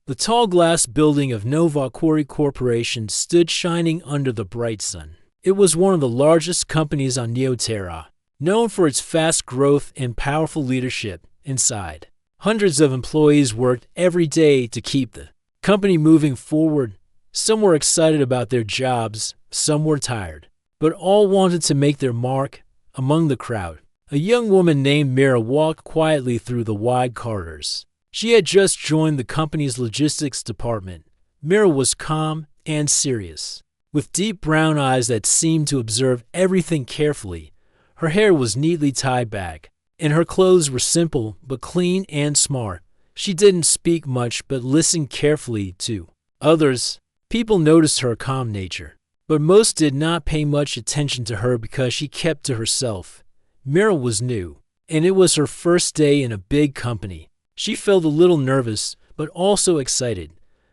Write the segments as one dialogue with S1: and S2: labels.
S1: The tall glass building of NovaQuarry Corporation stood shining under the bright sun. It was one of the largest companies on Neoterra, known for its fast growth and powerful leadership inside. Hundreds of employees worked every day to keep the company moving forward. Some were excited about their jobs, some were tired, but all wanted to make their mark among the crowd. A young woman named Mira walked quietly through the wide corridors. She had just joined the company's logistics department. Mira was calm and serious, with deep brown eyes that seemed to observe everything carefully. Her hair was neatly tied back, and her clothes were simple but clean and smart. She didn't speak much but listened carefully to others. People noticed her calm nature, but most did not pay much attention to her because she kept to herself. Mira was new, and it was her first day in a big company. She felt a little nervous, but also excited.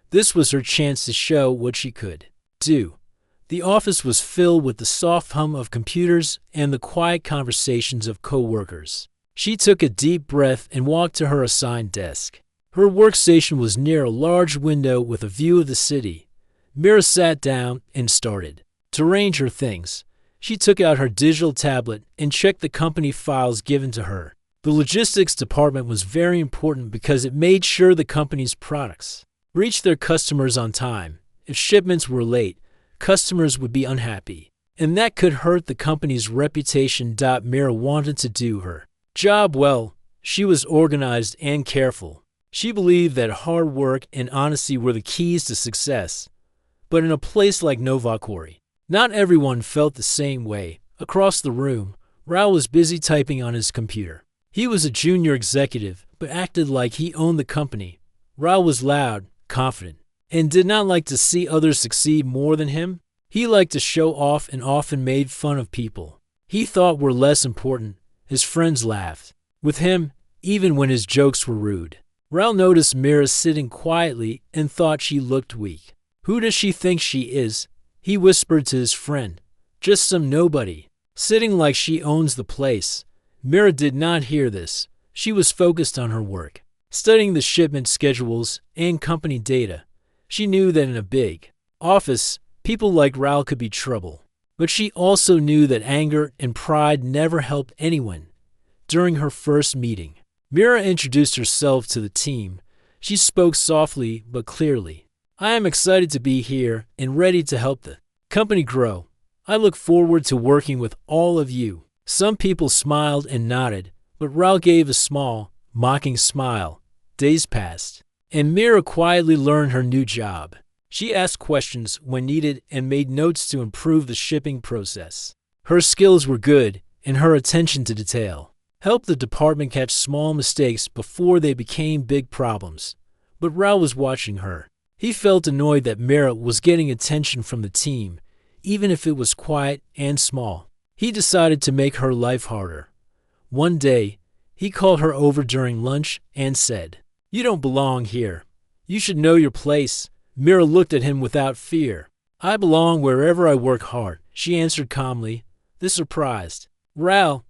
S1: This was her chance to show what she could do. The office was filled with the soft hum of computers and the quiet conversations of coworkers. She took a deep breath and walked to her assigned desk. Her workstation was near a large window with a view of the city. Mira sat down and started to arrange her things. She took out her digital tablet and checked the company files given to her. The logistics department was very important because it made sure the company's products reached their customers on time. If shipments were late, customers would be unhappy, and that could hurt the company's reputation. Mira wanted to do her job well. She was organized and careful. She believed that hard work and honesty were the keys to success. But in a place like NovaQuarry, not everyone felt the same way. Across the room, Raul was busy typing on his computer. He was a junior executive, but acted like he owned the company. Raul was loud, confident, and did not like to see others succeed more than him. He liked to show off and often made fun of people he thought were less important. His friends laughed with him, even when his jokes were rude. Raul noticed Mira sitting quietly and thought she looked weak. "Who does she think she is?" he whispered to his friend. "Just some nobody, sitting like she owns the place." Mira did not hear this. She was focused on her work, studying the shipment schedules and company data. She knew that in a big office, people like Raul could be trouble. But she also knew that anger and pride never helped anyone. During her first meeting, Mira introduced herself to the team. She spoke softly but clearly. "I am excited to be here and ready to help the company grow. I look forward to working with all of you." Some people smiled and nodded, but Raul gave a small, mocking smile. Days passed, and Mira quietly learned her new job. She asked questions when needed and made notes to improve the shipping process. Her skills were good, and her attention to detail helped the department catch small mistakes before they became big problems. But Raul was watching her. He felt annoyed that Mira was getting attention from the team, even if it was quiet and small. He decided to make her life harder. One day, he called her over during lunch and said, "You don't belong here. You should know your place." Mira looked at him without fear. "I belong wherever I work hard," she answered calmly. This surprised Raul.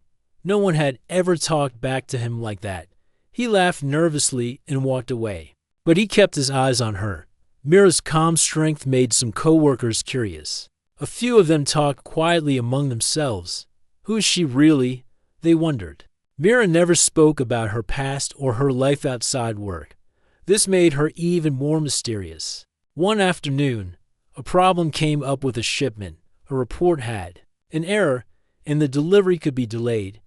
S1: No one had ever talked back to him like that. He laughed nervously and walked away. But he kept his eyes on her. Mira's calm strength made some coworkers curious. A few of them talked quietly among themselves. Who is she really? They wondered. Mira never spoke about her past or her life outside work. This made her even more mysterious. One afternoon, a problem came up with a shipment. A report had an error, and the delivery could be delayed.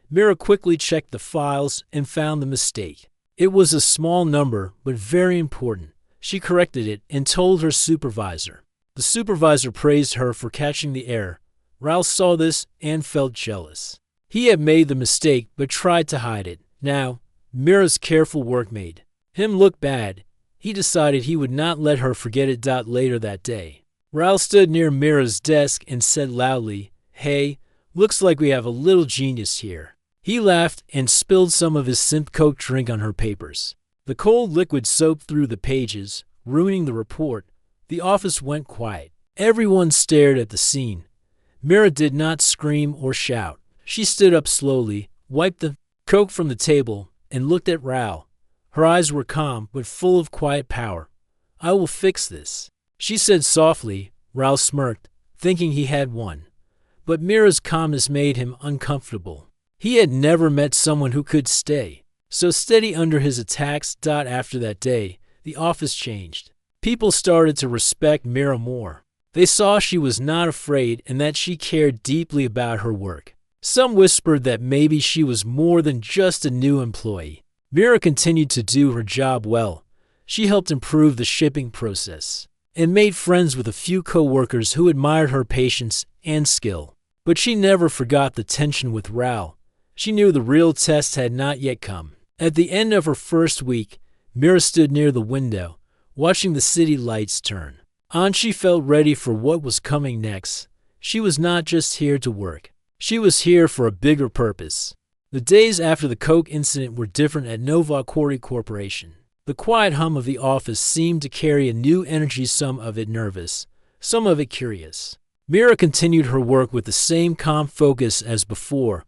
S1: Mira quickly checked the files and found the mistake. It was a small number, but very important. She corrected it and told her supervisor. The supervisor praised her for catching the error. Raul saw this and felt jealous. He had made the mistake but tried to hide it. Now, Mira's careful work made him look bad. He decided he would not let her forget it. Later that day, Raul stood near Mira's desk and said loudly, "Hey, looks like we have a little genius here." He laughed and spilled some of his synth Coke drink on her papers. The cold liquid soaked through the pages, ruining the report. The office went quiet. Everyone stared at the scene. Mira did not scream or shout. She stood up slowly, wiped the Coke from the table, and looked at Raul. Her eyes were calm, but full of quiet power. "I will fix this," she said softly. Raul smirked, thinking he had won. But Mira's calmness made him uncomfortable. He had never met someone who could stay so steady under his attacks. After that day, the office changed. People started to respect Mira more. They saw she was not afraid and that she cared deeply about her work. Some whispered that maybe she was more than just a new employee. Mira continued to do her job well. She helped improve the shipping process and made friends with a few coworkers who admired her patience and skill. But she never forgot the tension with Raul. She knew the real test had not yet come. At the end of her first week, Mira stood near the window, watching the city lights turn on. She felt ready for what was coming next. She was not just here to work. She was here for a bigger purpose. The days after the Coke incident were different at Nova Quarry Corporation. The quiet hum of the office seemed to carry a new energy, some of it nervous, some of it curious. Mira continued her work with the same calm focus as before,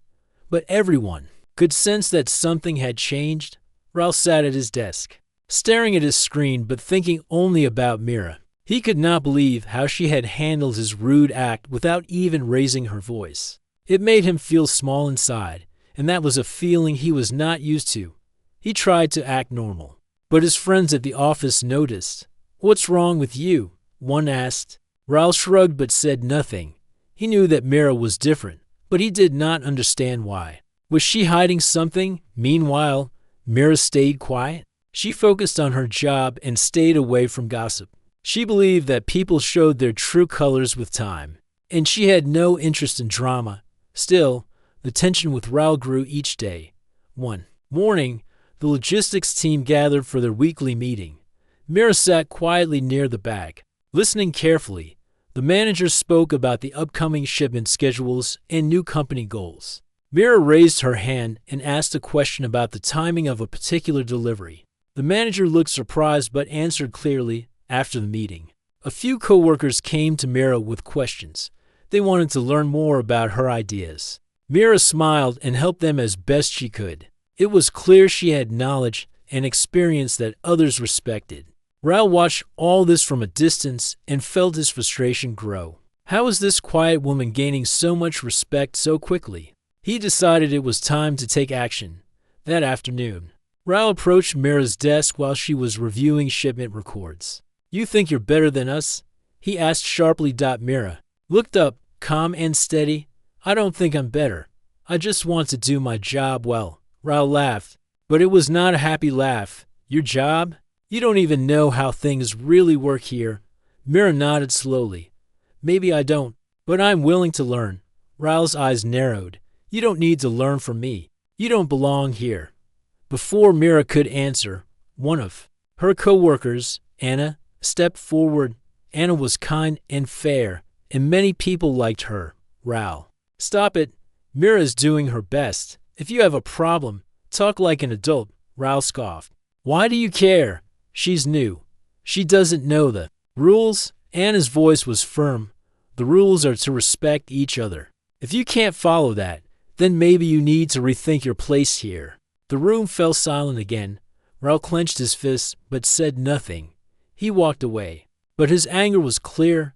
S1: but everyone could sense that something had changed. Raul sat at his desk, staring at his screen but thinking only about Mira. He could not believe how she had handled his rude act without even raising her voice. It made him feel small inside, and that was a feeling he was not used to. He tried to act normal, but his friends at the office noticed. "What's wrong with you?" one asked. Raul shrugged but said nothing. He knew that Mira was different, but he did not understand why. Was she hiding something? Meanwhile, Mira stayed quiet. She focused on her job and stayed away from gossip. She believed that people showed their true colors with time, and she had no interest in drama. Still, the tension with Raul grew each day. One morning, the logistics team gathered for their weekly meeting. Mira sat quietly near the back, listening carefully. The manager spoke about the upcoming shipment schedules and new company goals. Mira raised her hand and asked a question about the timing of a particular delivery. The manager looked surprised but answered clearly. After the meeting, a few coworkers came to Mira with questions. They wanted to learn more about her ideas. Mira smiled and helped them as best she could. It was clear she had knowledge and experience that others respected. Raul watched all this from a distance and felt his frustration grow. How was this quiet woman gaining so much respect so quickly? He decided it was time to take action. That afternoon, Raul approached Mira's desk while she was reviewing shipment records. "You think you're better than us?" he asked sharply. Mira looked up, calm and steady. "I don't think I'm better. I just want to do my job well." Raul laughed, but it was not a happy laugh. "Your job? You don't even know how things really work here." Mira nodded slowly. "Maybe I don't, but I'm willing to learn." Raul's eyes narrowed. "You don't need to learn from me. You don't belong here." Before Mira could answer, one of her coworkers, Anna, stepped forward. Anna was kind and fair, and many people liked her. "Raul, stop it. Mira is doing her best. If you have a problem, talk like an adult." Raul scoffed. "Why do you care? She's new. She doesn't know the rules." Anna's voice was firm. "The rules are to respect each other. If you can't follow that, then maybe you need to rethink your place here." The room fell silent again. Raul clenched his fists but said nothing. He walked away, but his anger was clear.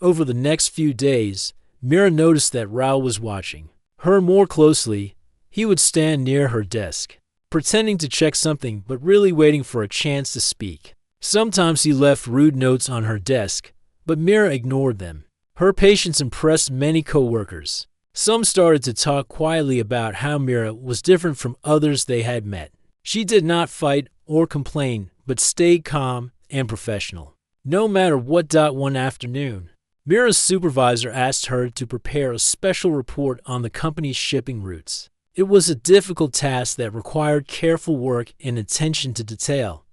S1: Over the next few days, Mira noticed that Raul was watching her more closely. He would stand near her desk, pretending to check something but really waiting for a chance to speak. Sometimes he left rude notes on her desk, but Mira ignored them. Her patience impressed many coworkers. Some started to talk quietly about how Mira was different from others they had met. She did not fight or complain, but stayed calm and professional. No matter what. One afternoon, Mira's supervisor asked her to prepare a special report on the company's shipping routes. It was a difficult task that required careful work and attention to detail.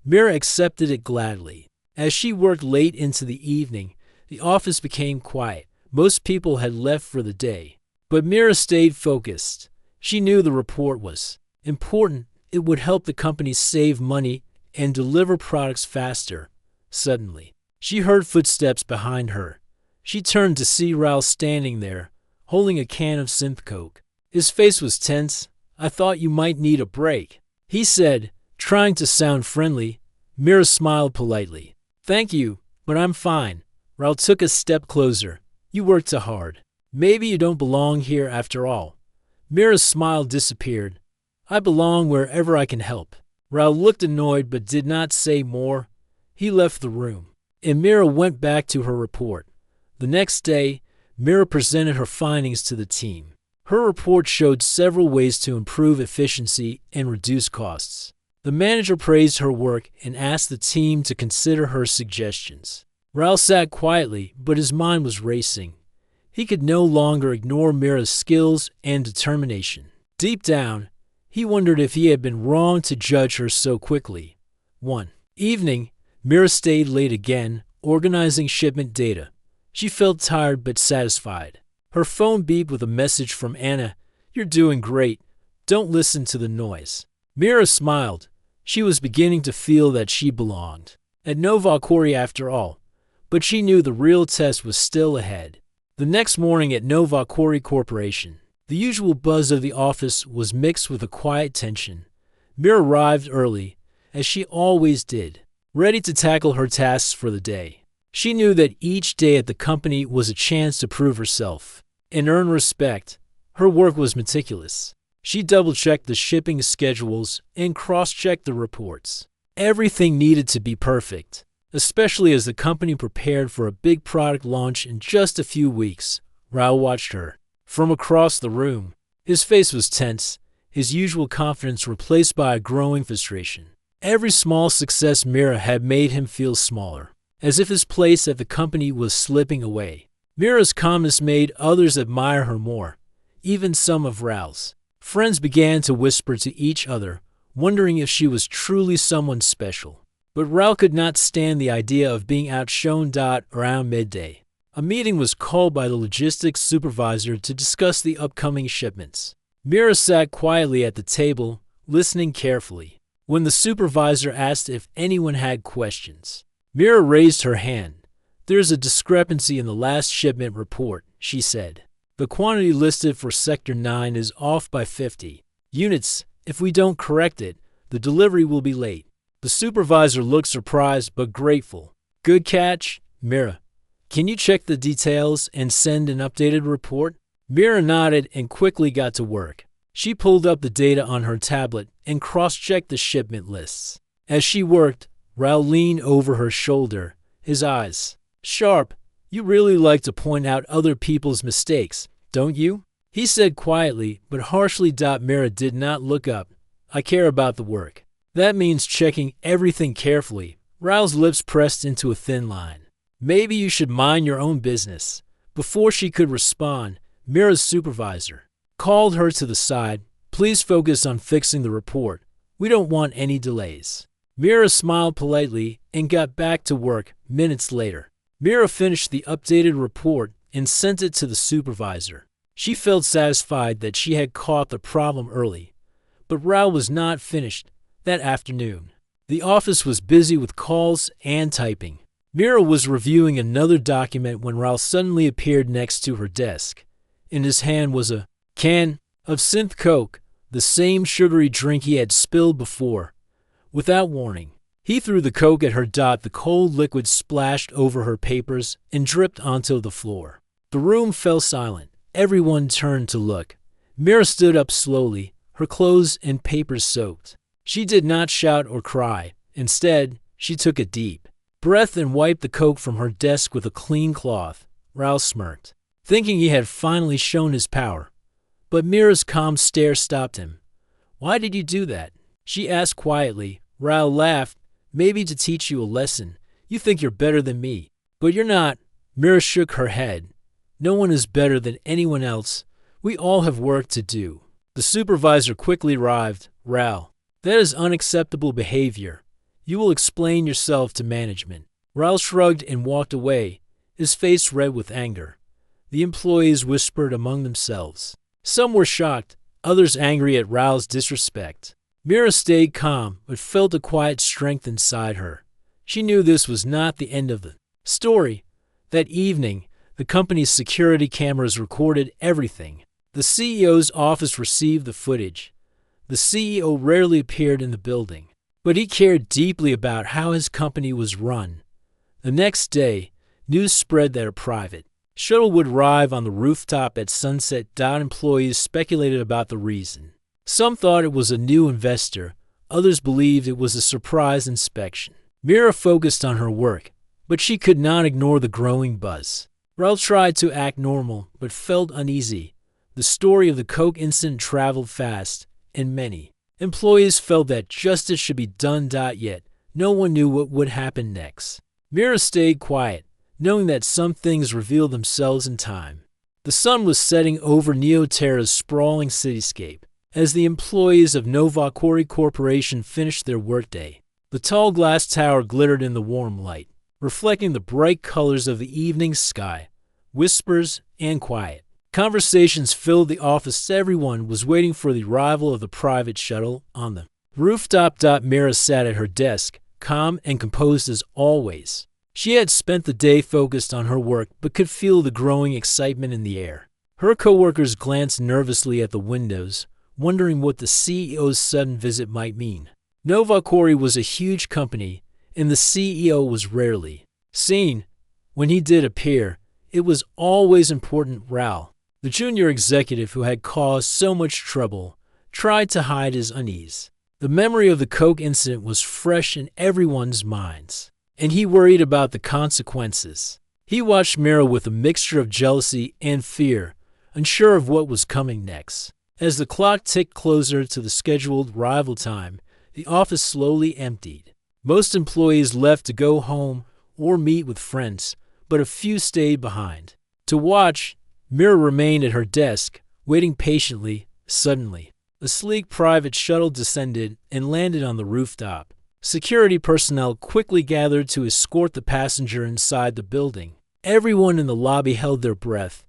S1: Mira accepted it gladly. As she worked late into the evening, the office became quiet. Most people had left for the day, but Mira stayed focused. She knew the report was important. It would help the company save money and deliver products faster. Suddenly, she heard footsteps behind her. She turned to see Raul standing there, holding a can of synth coke. His face was tense. "I thought you might need a break," he said. Trying to sound friendly, Mira smiled politely. "Thank you, but I'm fine." Raul took a step closer. "You work too hard. Maybe you don't belong here after all." Mira's smile disappeared. "I belong wherever I can help." Raul looked annoyed but did not say more. He left the room, and Mira went back to her report. The next day, Mira presented her findings to the team. Her report showed several ways to improve efficiency and reduce costs. The manager praised her work and asked the team to consider her suggestions. Raul sat quietly, but his mind was racing. He could no longer ignore Mira's skills and determination. Deep down, he wondered if he had been wrong to judge her so quickly. One evening, Mira stayed late again, organizing shipment data. She felt tired but satisfied. Her phone beeped with a message from Anna. "You're doing great. Don't listen to the noise." Mira smiled. She was beginning to feel that she belonged at Nova Corey after all, but she knew the real test was still ahead. The next morning at Nova Corey Corporation, the usual buzz of the office was mixed with a quiet tension. Mira arrived early, as she always did, ready to tackle her tasks for the day. She knew that each day at the company was a chance to prove herself and earn respect. Her work was meticulous. She double-checked the shipping schedules and cross-checked the reports. Everything needed to be perfect, especially as the company prepared for a big product launch in just a few weeks. Raul watched her from across the room. His face was tense, his usual confidence replaced by a growing frustration. Every small success Mira had made him feel smaller, as if his place at the company was slipping away. Mira's calmness made others admire her more, even some of Raul's. Friends began to whisper to each other, wondering if she was truly someone special. But Raul could not stand the idea of being outshone. Around midday, a meeting was called by the logistics supervisor to discuss the upcoming shipments. Mira sat quietly at the table, listening carefully. When the supervisor asked if anyone had questions, Mira raised her hand. "There's a discrepancy in the last shipment report," she said. "The quantity listed for Sector 9 is off by 50 units. If we don't correct it, the delivery will be late." The supervisor looked surprised but grateful. "Good catch, Mira. Can you check the details and send an updated report?" Mira nodded and quickly got to work. She pulled up the data on her tablet and cross-checked the shipment lists. As she worked, Raul leaned over her shoulder, his eyes sharp. "You really like to point out other people's mistakes, don't you?" he said quietly but harshly. Mira did not look up. "I care about the work. That means checking everything carefully." Raul's lips pressed into a thin line. "Maybe you should mind your own business." Before she could respond, Mira's supervisor called her to the side. "Please focus on fixing the report. We don't want any delays." Mira smiled politely and got back to work minutes later. Mira finished the updated report and sent it to the supervisor. She felt satisfied that she had caught the problem early. But Raul was not finished that afternoon. The office was busy with calls and typing. Mira was reviewing another document when Raul suddenly appeared next to her desk. In his hand was a can of synth Coke, the same sugary drink he had spilled before. Without warning, he threw the Coke at her. The cold liquid splashed over her papers and dripped onto the floor. The room fell silent. Everyone turned to look. Mira stood up slowly, her clothes and papers soaked. She did not shout or cry. Instead, she took a deep breath and wiped the Coke from her desk with a clean cloth. Raul smirked, thinking he had finally shown his power. But Mira's calm stare stopped him. "Why did you do that?" she asked quietly. Raul laughed. "Maybe to teach you a lesson. You think you're better than me, but you're not." Mira shook her head. "No one is better than anyone else. We all have work to do." The supervisor quickly arrived. "Raul, that is unacceptable behavior. You will explain yourself to management." Raul shrugged and walked away, his face red with anger. The employees whispered among themselves. Some were shocked, others angry at Raul's disrespect. Mira stayed calm, but felt a quiet strength inside her. She knew this was not the end of the story. That evening, the company's security cameras recorded everything. The CEO's office received the footage. The CEO rarely appeared in the building. but he cared deeply about how his company was run. The next day, news spread that a private shuttle would arrive on the rooftop at sunset. Employees speculated about the reason. Some thought it was a new investor, others believed it was a surprise inspection. Mira focused on her work, but she could not ignore the growing buzz. Raul tried to act normal, but felt uneasy. The story of the Coke incident traveled fast, and many employees felt that justice should be done. Yet, no one knew what would happen next. Mira stayed quiet, knowing that some things reveal themselves in time. The sun was setting over Neoterra's sprawling cityscape as the employees of Nova Quarry Corporation finished their workday. The tall glass tower glittered in the warm light, reflecting the bright colors of the evening sky. Whispers and quiet conversations filled the office. Everyone was waiting for the arrival of the private shuttle on the rooftop. Mira sat at her desk, calm and composed as always. She had spent the day focused on her work but could feel the growing excitement in the air. Her coworkers glanced nervously at the windows, wondering what the CEO's sudden visit might mean. Nova Quarry was a huge company, and the CEO was rarely seen. When he did appear, it was always important. Raul, the junior executive who had caused so much trouble, tried to hide his unease. The memory of the Coke incident was fresh in everyone's minds, and he worried about the consequences. He watched Mira with a mixture of jealousy and fear, unsure of what was coming next. As the clock ticked closer to the scheduled arrival time, the office slowly emptied. Most employees left to go home or meet with friends, but a few stayed behind. To watch, Mira remained at her desk, waiting patiently. Suddenly, a sleek private shuttle descended and landed on the rooftop. Security personnel quickly gathered to escort the passenger inside the building. Everyone in the lobby held their breath.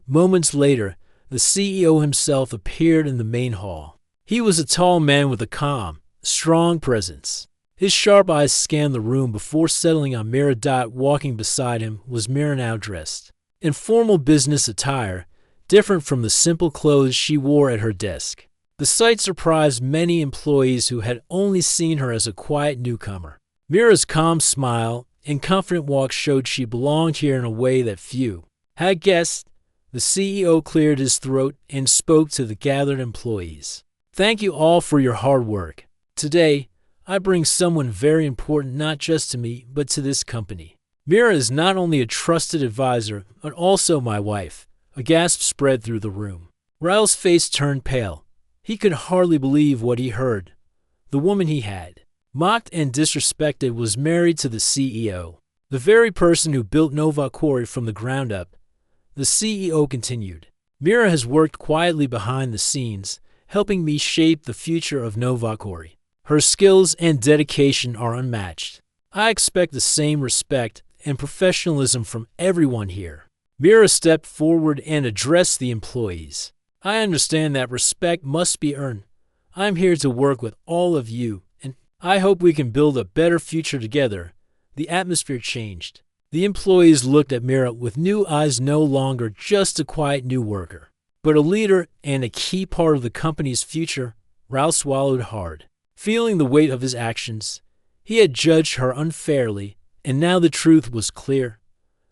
S1: Moments later, the CEO himself appeared in the main hall. He was a tall man with a calm, strong presence. His sharp eyes scanned the room before settling on Mira. Walking beside him was Mira, now dressed in formal business attire, different from the simple clothes she wore at her desk. The sight surprised many employees who had only seen her as a quiet newcomer. Mira's calm smile and confident walk showed she belonged here in a way that few had guessed. The CEO cleared his throat and spoke to the gathered employees. Thank you all for your hard work. Today, I bring someone very important not just to me, but to this company. Mira is not only a trusted advisor, but also my wife. A gasp spread through the room. Raul's face turned pale. He could hardly believe what he heard. The woman he had mocked and disrespected was married to the CEO, the very person who built Nova Quarry from the ground up. The CEO continued, Mira has worked quietly behind the scenes, helping me shape the future of Nova Quarry. Her skills and dedication are unmatched. I expect the same respect and professionalism from everyone here. Mira stepped forward and addressed the employees. I understand that respect must be earned. I'm here to work with all of you, and I hope we can build a better future together. The atmosphere changed. The employees looked at Mira with new eyes, no longer just a quiet new worker, but a leader and a key part of the company's future. Raul swallowed hard, feeling the weight of his actions. He had judged her unfairly, and now the truth was clear.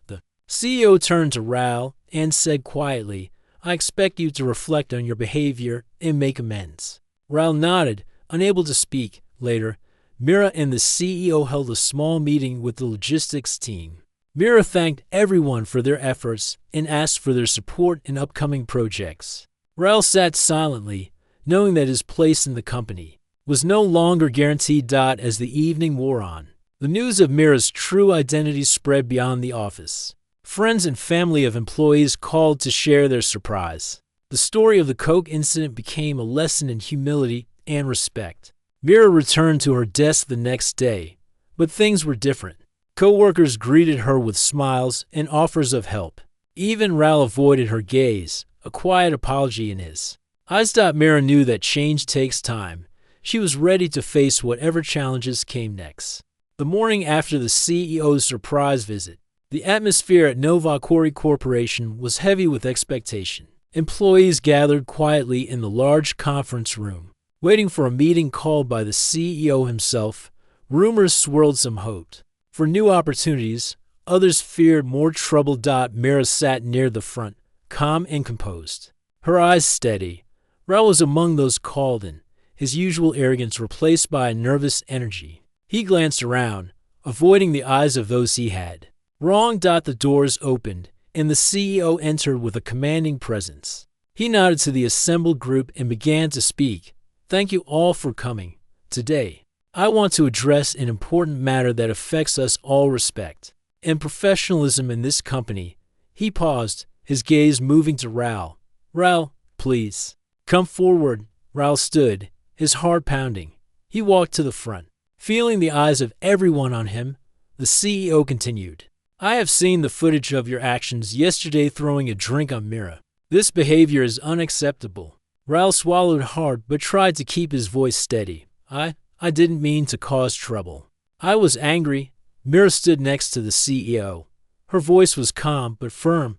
S1: The CEO turned to Raul and said quietly, I expect you to reflect on your behavior and make amends. Raul nodded, unable to speak. Later, Mira and the CEO held a small meeting with the logistics team. Mira thanked everyone for their efforts and asked for their support in upcoming projects. Raul sat silently, knowing that his place in the company was no longer guaranteed. As the evening wore on, the news of Mira's true identity spread beyond the office. Friends and family of employees called to share their surprise. The story of the Coke incident became a lesson in humility and respect. Mira returned to her desk the next day, but things were different. Coworkers greeted her with smiles and offers of help. Even Raul avoided her gaze, a quiet apology in his eyes. Mira knew that change takes time. She was ready to face whatever challenges came next. The morning after the CEO's surprise visit, the atmosphere at Nova Quarry Corporation was heavy with expectation. Employees gathered quietly in the large conference room. Waiting for a meeting called by the CEO himself, rumors swirled some hope for new opportunities. Others feared more trouble. Mira sat near the front, calm and composed, her eyes steady. Raul was among those called in, his usual arrogance replaced by a nervous energy. He glanced around, avoiding the eyes of those he had. Wrong. The doors opened, and the CEO entered with a commanding presence. He nodded to the assembled group and began to speak. Thank you all for coming. Today, I want to address an important matter that affects us all: respect and professionalism in this company. He paused, his gaze moving to Raul. Raul, please, come forward. Raul stood, his heart pounding. He walked to the front, feeling the eyes of everyone on him. The CEO continued. I have seen the footage of your actions yesterday throwing a drink on Mira. This behavior is unacceptable. Raul swallowed hard but tried to keep his voice steady. I didn't mean to cause trouble. I was angry. Mira stood next to the CEO. Her voice was calm but firm.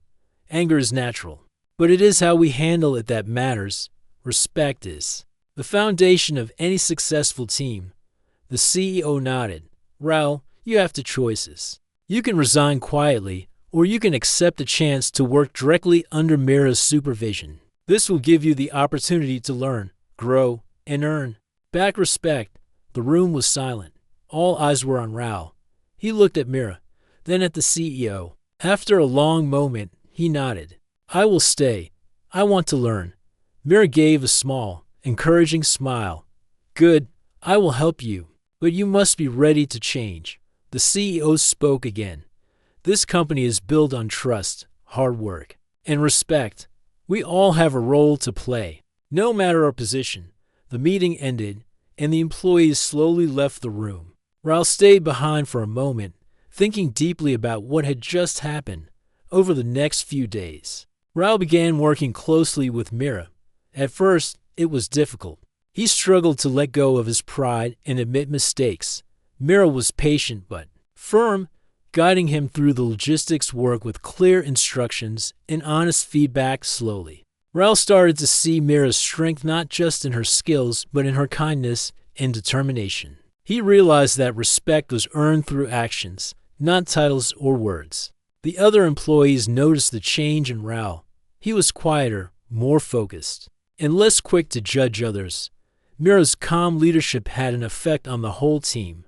S1: Anger is natural, but it is how we handle it that matters. Respect is the foundation of any successful team. The CEO nodded. Raul, you have two choices. You can resign quietly, or you can accept a chance to work directly under Mira's supervision. This will give you the opportunity to learn, grow, and earn back respect. The room was silent. All eyes were on Raul. He looked at Mira, then at the CEO. After a long moment, he nodded. I will stay. I want to learn. Mira gave a small, encouraging smile. Good. I will help you. But you must be ready to change. The CEO spoke again. This company is built on trust, hard work, and respect. We all have a role to play, no matter our position. The meeting ended, and the employees slowly left the room. Raul stayed behind for a moment, thinking deeply about what had just happened. Over the next few days, Raul began working closely with Mira. At first, it was difficult. He struggled to let go of his pride and admit mistakes. Mira was patient but firm, guiding him through the logistics work with clear instructions and honest feedback. Slowly, Raul started to see Mira's strength not just in her skills but in her kindness and determination. He realized that respect was earned through actions, not titles or words. The other employees noticed the change in Raul. He was quieter, more focused, and less quick to judge others. Mira's calm leadership had an effect on the whole team.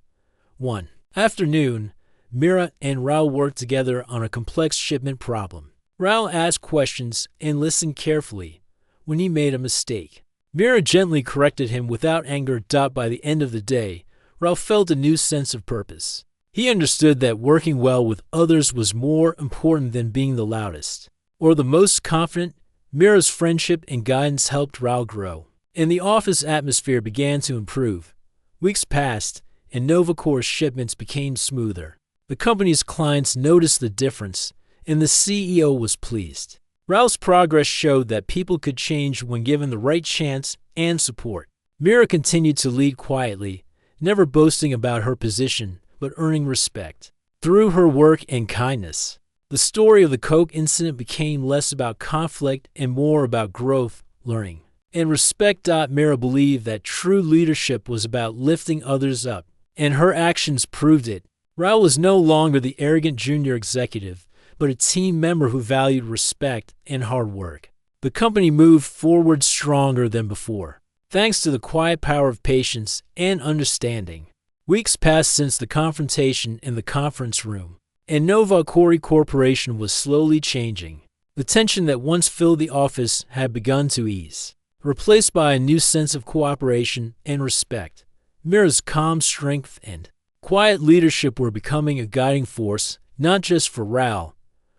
S1: One afternoon, Mira and Raul worked together on a complex shipment problem. Raul asked questions and listened carefully. When he made a mistake, Mira gently corrected him without anger. By the end of the day, Raul felt a new sense of purpose. He understood that working well with others was more important than being the loudest or the most confident. Mira's friendship and guidance helped Raul grow, and the office atmosphere began to improve. Weeks passed, and NovaCore's shipments became smoother. The company's clients noticed the difference, and the CEO was pleased. Raul's progress showed that people could change when given the right chance and support. Mira continued to lead quietly, never boasting about her position, but earning respect through her work and kindness. The story of the Coke incident became less about conflict and more about growth, learning, and respect. Mira believed that true leadership was about lifting others up, and her actions proved it. Raul was no longer the arrogant junior executive, but a team member who valued respect and hard work. The company moved forward stronger than before, thanks to the quiet power of patience and understanding. Weeks passed since the confrontation in the conference room, and NovaCore Corporation was slowly changing. The tension that once filled the office had begun to ease, replaced by a new sense of cooperation and respect. Mira's calm strength and quiet leadership were becoming a guiding force, not just for Raul,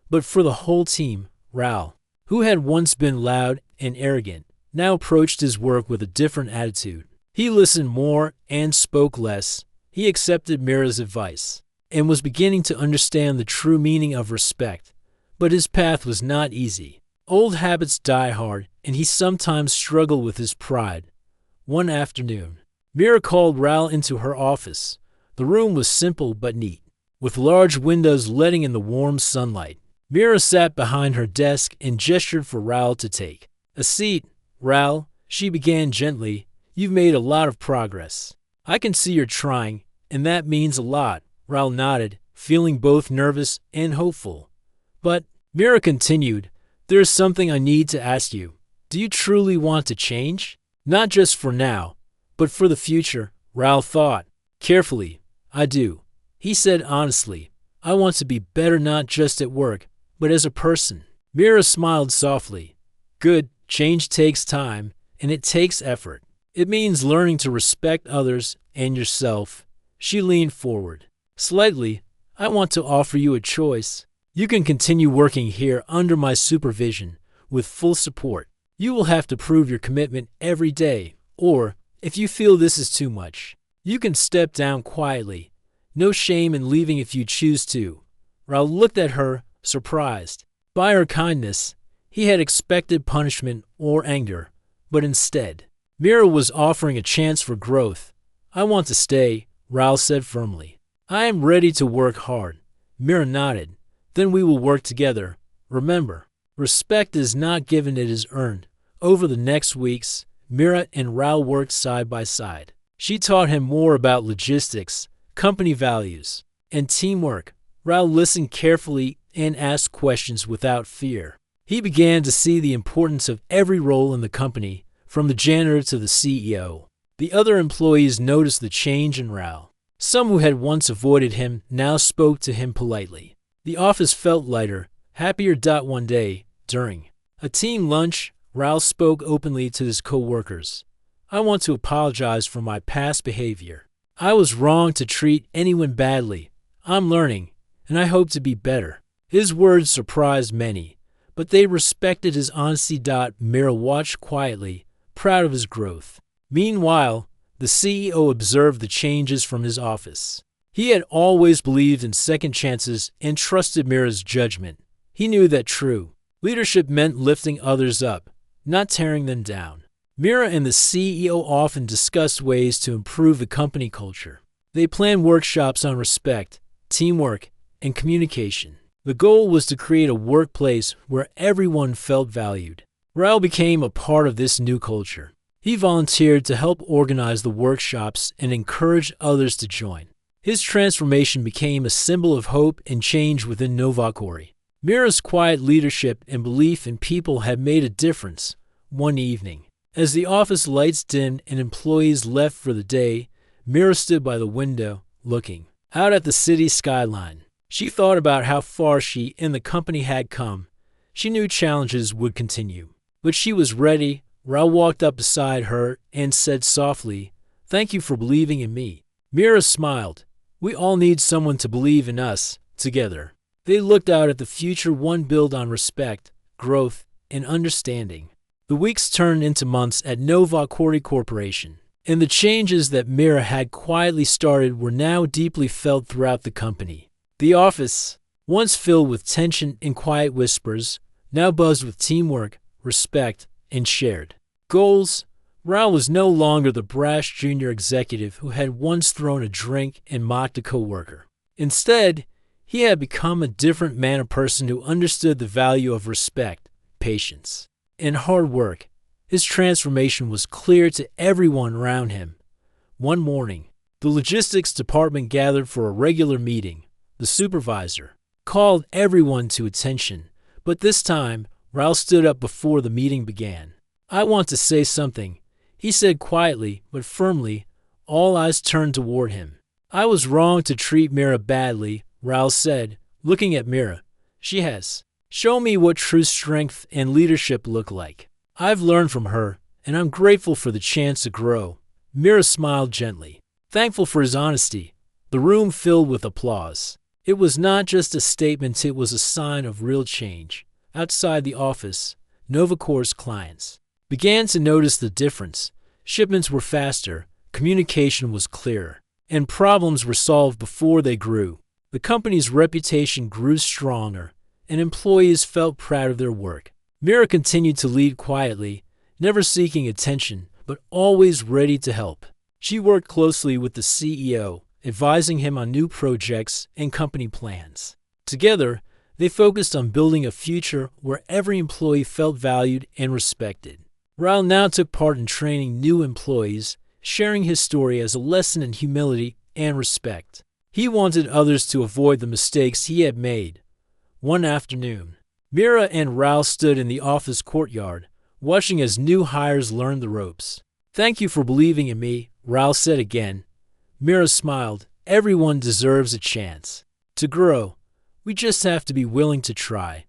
S1: but for the whole team. Raul, who had once been loud and arrogant, now approached his work with a different attitude. He listened more and spoke less. He accepted Mira's advice and was beginning to understand the true meaning of respect. But his path was not easy. Old habits die hard, and he sometimes struggled with his pride. One afternoon, Mira called Raul into her office. The room was simple but neat, with large windows letting in the warm sunlight. Mira sat behind her desk and gestured for Raul to take a seat. Raul, she began gently, You've made a lot of progress. I can see you're trying, and that means a lot. Raul nodded, feeling both nervous and hopeful. But, Mira continued, there is something I need to ask you. Do you truly want to change? Not just for now, but for the future, Raul thought. Carefully, I do. He said honestly, I want to be better not just at work, but as a person. Mira smiled softly. Good, change takes time, and it takes effort. It means learning to respect others and yourself. She leaned forward. Slightly, I want to offer you a choice. You can continue working here under my supervision, with full support. You will have to prove your commitment every day, or, if you feel this is too much, you can step down quietly. No shame in leaving if you choose to. Raul looked at her, surprised. By her kindness, he had expected punishment or anger, but instead, Mira was offering a chance for growth. I want to stay, Raul said firmly. I am ready to work hard. Mira nodded. Then we will work together. Remember, respect is not given, it is earned. Over the next weeks, Mira and Raul worked side by side. She taught him more about logistics, company values, and teamwork. Raul listened carefully and asked questions without fear. He began to see the importance of every role in the company, from the janitor to the CEO. The other employees noticed the change in Raul. Some who had once avoided him now spoke to him politely. The office felt lighter, happier. One day, during a team lunch, Raul spoke openly to his co-workers. I want to apologize for my past behavior. I was wrong to treat anyone badly. I'm learning, and I hope to be better. His words surprised many, but they respected his honesty. Mira watched quietly, proud of his growth. Meanwhile, the CEO observed the changes from his office. He had always believed in second chances and trusted Mira's judgment. He knew that true leadership meant lifting others up, not tearing them down. Mira and the CEO often discussed ways to improve the company culture. They planned workshops on respect, teamwork, and communication. The goal was to create a workplace where everyone felt valued. Raul became a part of this new culture. He volunteered to help organize the workshops and encourage others to join. His transformation became a symbol of hope and change within Novacore. Mira's quiet leadership and belief in people had made a difference. One evening, as the office lights dimmed and employees left for the day, Mira stood by the window, looking out at the city skyline. She thought about how far she and the company had come. She knew challenges would continue, but she was ready. Raul walked up beside her and said softly, "Thank you for believing in me." Mira smiled. We all need someone to believe in us, together. They looked out at the future, one built on respect, growth, and understanding. The weeks turned into months at Novacore Corporation, and the changes that Mira had quietly started were now deeply felt throughout the company. The office, once filled with tension and quiet whispers, now buzzed with teamwork, respect, and shared goals. Raul was no longer the brash junior executive who had once thrown a drink and mocked a coworker. Instead, he had become a different man, a person who understood the value of respect, patience, and hard work. His transformation was clear to everyone around him. One morning, the logistics department gathered for a regular meeting. The supervisor called everyone to attention, but this time, Raul stood up before the meeting began. I want to say something, he said quietly but firmly. All eyes turned toward him. I was wrong to treat Mira badly, Raul said, looking at Mira. She has shown me what true strength and leadership look like. I've learned from her, and I'm grateful for the chance to grow. Mira smiled gently, thankful for his honesty. The room filled with applause. It was not just a statement, it was a sign of real change. Outside the office, Novacore's clients began to notice the difference. Shipments were faster, communication was clearer, and problems were solved before they grew. The company's reputation grew stronger, and employees felt proud of their work. Mira continued to lead quietly, never seeking attention, but always ready to help. She worked closely with the CEO, advising him on new projects and company plans. Together, they focused on building a future where every employee felt valued and respected. Raul now took part in training new employees, sharing his story as a lesson in humility and respect. He wanted others to avoid the mistakes he had made. One afternoon, Mira and Raul stood in the office courtyard, watching as new hires learned the ropes. "Thank you for believing in me," Raul said again. Mira smiled. "Everyone deserves a chance to grow. We just have to be willing to try."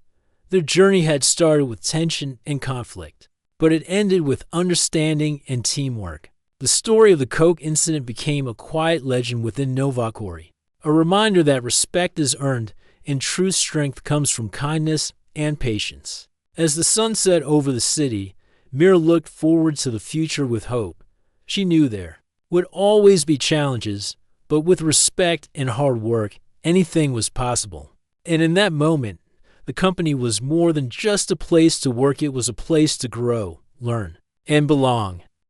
S1: Their journey had started with tension and conflict, but it ended with understanding and teamwork. The story of the Coke incident became a quiet legend within Novakori, a reminder that respect is earned and true strength comes from kindness and patience. As the sun set over the city, Mira looked forward to the future with hope. She knew there would always be challenges, but with respect and hard work, anything was possible. And in that moment, the company was more than just a place to work. It was a place to grow, learn, and belong.